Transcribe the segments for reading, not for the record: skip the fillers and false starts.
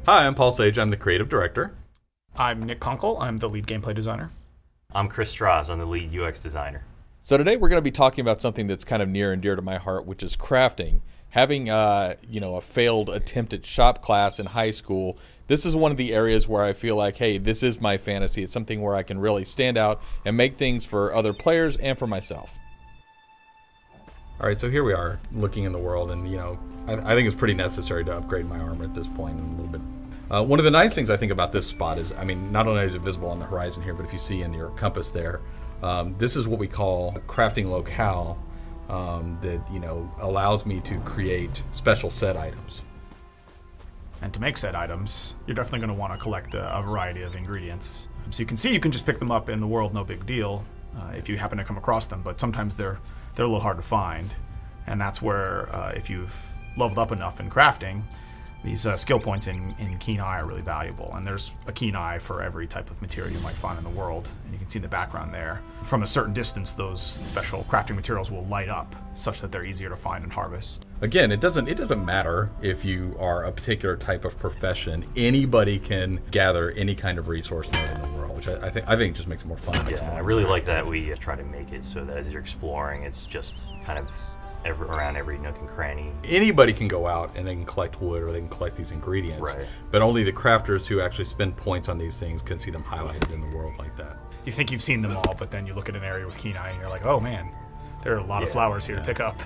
Hi, I'm Paul Sage. I'm the creative director. I'm Nick Conkle. I'm the lead gameplay designer. I'm Chris Strauss. I'm the lead UX designer. So today we're going to be talking about something that's kind of near and dear to my heart, which is crafting. Having a failed attempt at shop class in high school, this is one of the areas where I feel like, hey, this is my fantasy. It's something where I can really stand out and make things for other players and for myself. All right, so here we are looking in the world, and I think it's pretty necessary to upgrade my armor at this point in a little bit. One of the nice things I think about this spot is, not only is it visible on the horizon here, but if you see in your compass there, this is what we call a crafting locale that allows me to create special set items. And to make set items, you're definitely going to want to collect a variety of ingredients. So you can see you can just pick them up in the world, no big deal, if you happen to come across them, but sometimes they're a little hard to find. And that's where, if you've leveled up enough in crafting, these skill points in Keen Eye are really valuable. And there's a Keen Eye for every type of material you might find in the world. And you can see in the background there. From a certain distance, those special crafting materials will light up such that they're easier to find and harvest. Again, it doesn't matter if you are a particular type of profession. Anybody can gather any kind of resource node in the world, which I think just makes it more fun. Yeah, I really like that we try to make it so that as you're exploring, it's just kind of around every nook and cranny. Anybody can go out and they can collect wood or they can collect these ingredients, right. But only the crafters who actually spend points on these things can see them highlighted in the world like that. You think you've seen them all, but then you look at an area with Keen Eye and you're like, oh man, there are a lot of flowers here to pick up.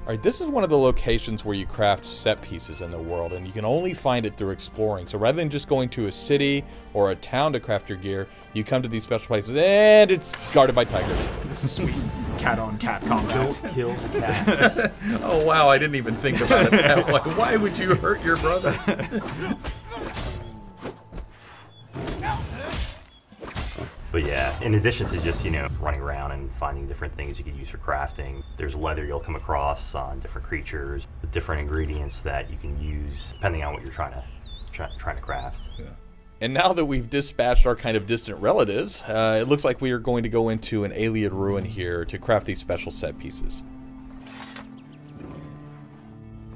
All right, this is one of the locations where you craft set pieces in the world, and you can only find it through exploring. So rather than just going to a city or a town to craft your gear, you come to these special places, and it's guarded by tigers. This is sweet cat-on-cat combat. Don't kill the cats. Oh wow, I didn't even think about it that way. Why would you hurt your brother? But yeah, in addition to just, running around and finding different things you could use for crafting, there's leather you'll come across on different creatures, the different ingredients that you can use depending on what you're trying to craft. Yeah. And now that we've dispatched our kind of distant relatives, it looks like we are going to go into an alien ruin here to craft these special set pieces.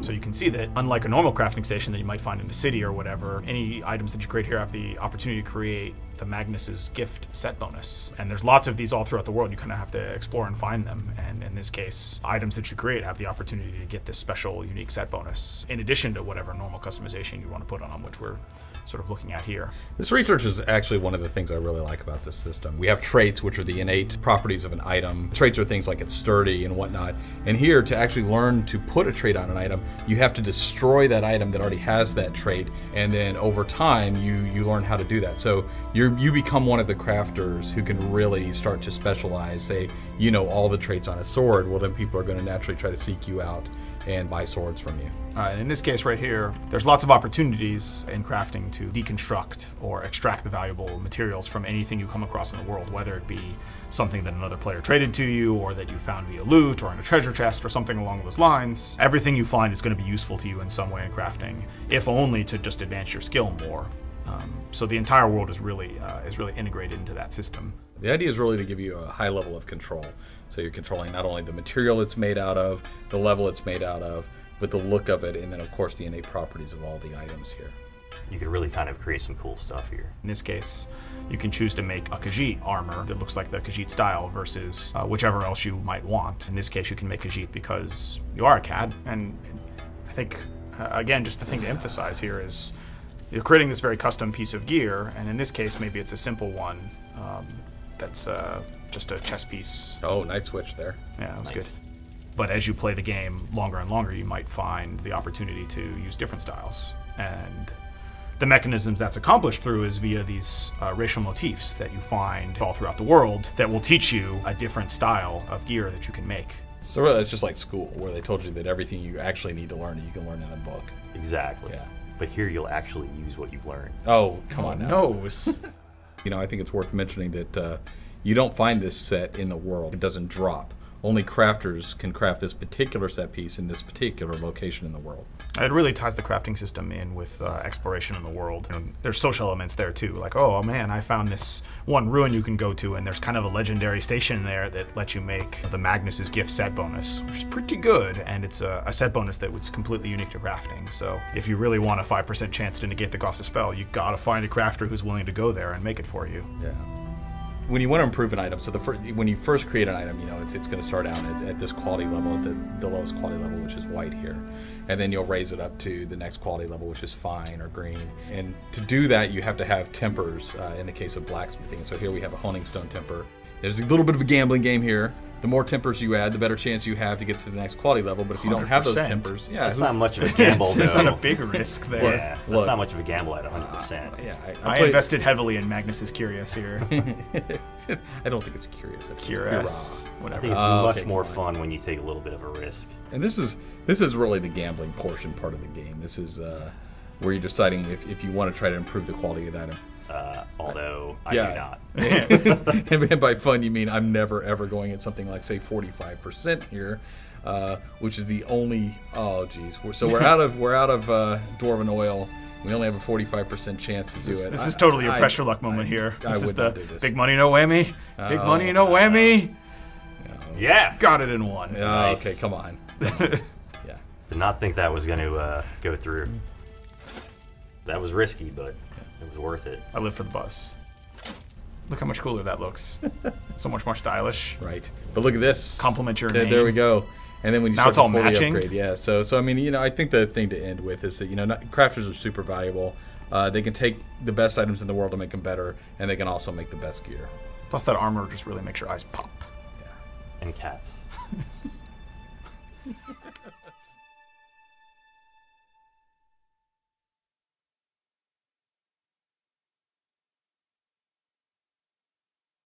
So you can see that, unlike a normal crafting station that you might find in a city or whatever, any items that you create here have the opportunity to create the Magnus's Gift set bonus. And there's lots of these all throughout the world. You kind of have to explore and find them. And in this case, items that you create have the opportunity to get this special, unique set bonus, in addition to whatever normal customization you want to put on them, which we're sort of looking at here. This research is actually one of the things I really like about this system. We have traits, which are the innate properties of an item. Traits are things like it's sturdy and whatnot. And here, to actually learn to put a trait on an item, you have to destroy that item that already has that trait, and then over time you learn how to do that. So you become one of the crafters who can really start to specialize. Say all the traits on a sword, well then people are going to naturally try to seek you out and buy swords from you. In this case right here, there's lots of opportunities in crafting to deconstruct or extract the valuable materials from anything you come across in the world, whether it be something that another player traded to you or that you found via loot or in a treasure chest or something along those lines. Everything you find is going to be useful to you in some way in crafting, if only to just advance your skill more. So the entire world is really integrated into that system. The idea is really to give you a high level of control. So you're controlling not only the material it's made out of, the level it's made out of, but the look of it, and then of course the innate properties of all the items here. You can really kind of create some cool stuff here. In this case, you can choose to make a Khajiit armor that looks like the Khajiit style versus whichever else you might want. In this case, you can make Khajiit because you are a cat, and I think, again, just the thing to emphasize here is you're creating this very custom piece of gear, and in this case, maybe it's a simple one that's just a chest piece. Oh, nice switch there. Yeah, that was Nice. good. But as you play the game longer and longer, you might find the opportunity to use different styles. And the mechanisms that's accomplished through is via these racial motifs that you find all throughout the world that will teach you a different style of gear that you can make. So really, it's just like school, where they told you that everything you actually need to learn, you can learn in a book. Exactly. Yeah. But here you'll actually use what you've learned. Oh, come on now. Nose. I think it's worth mentioning that you don't find this set in the world. It doesn't drop. only crafters can craft this particular set piece in this particular location in the world. It really ties the crafting system in with exploration in the world. And there's social elements there too, like, oh man, I found this one ruin you can go to, and there's kind of a legendary station there that lets you make the Magnus's gift set bonus, which is pretty good, and it's a set bonus that was completely unique to crafting. So if you really want a 5% chance to negate the cost of spell, you gotta find a crafter who's willing to go there and make it for you. Yeah. When you want to improve an item, so when you first create an item, you know, it's going to start out at this quality level, at the lowest quality level, which is white here. And then you'll raise it up to the next quality level, which is fine or green. And to do that, you have to have tempers in the case of blacksmithing. So here we have a honing stone temper. There's a little bit of a gambling game here. The more tempers you add, the better chance you have to get to the next quality level. But if you don't have those 100%. tempers, yeah, That's not much of a gamble, It's though. not a big risk there. Yeah, that's Look. not much of a gamble at 100%. yeah, I invested heavily in Magnus is Curious here. I don't think it's curious. I think it's Curious, I whatever. think it's Okay, much more come on. fun when you take a little bit of a risk. And this is really the gambling portion part of the game. This is where you're deciding if you want to try to improve the quality of that item. Although I Yeah. do not. And by fun, you mean I'm never ever going at something like, say, 45% here, which is the only. Oh, geez. So we're out of dwarven oil. We only have a 45% chance to do it. This is totally a pressure luck moment here. I This is would the not do this. big money, no whammy. Big Oh. money, no whammy. Yeah. Got it in one. Oh, Nice. okay, come on. Yeah. Did not think that was going to go through. That was risky, but it was worth it. I live for the bus. Look how much cooler that looks. So much more stylish. Right. But look at this. Compliment your There name. we go. And then when you Now start it's all to fully matching? upgrade, yeah. So I mean, you know, I think the thing to end with is that, you know, crafters are super valuable. They can take the best items in the world and make them better, and they can also make the best gear. Plus that armor just really makes your eyes pop. And cats.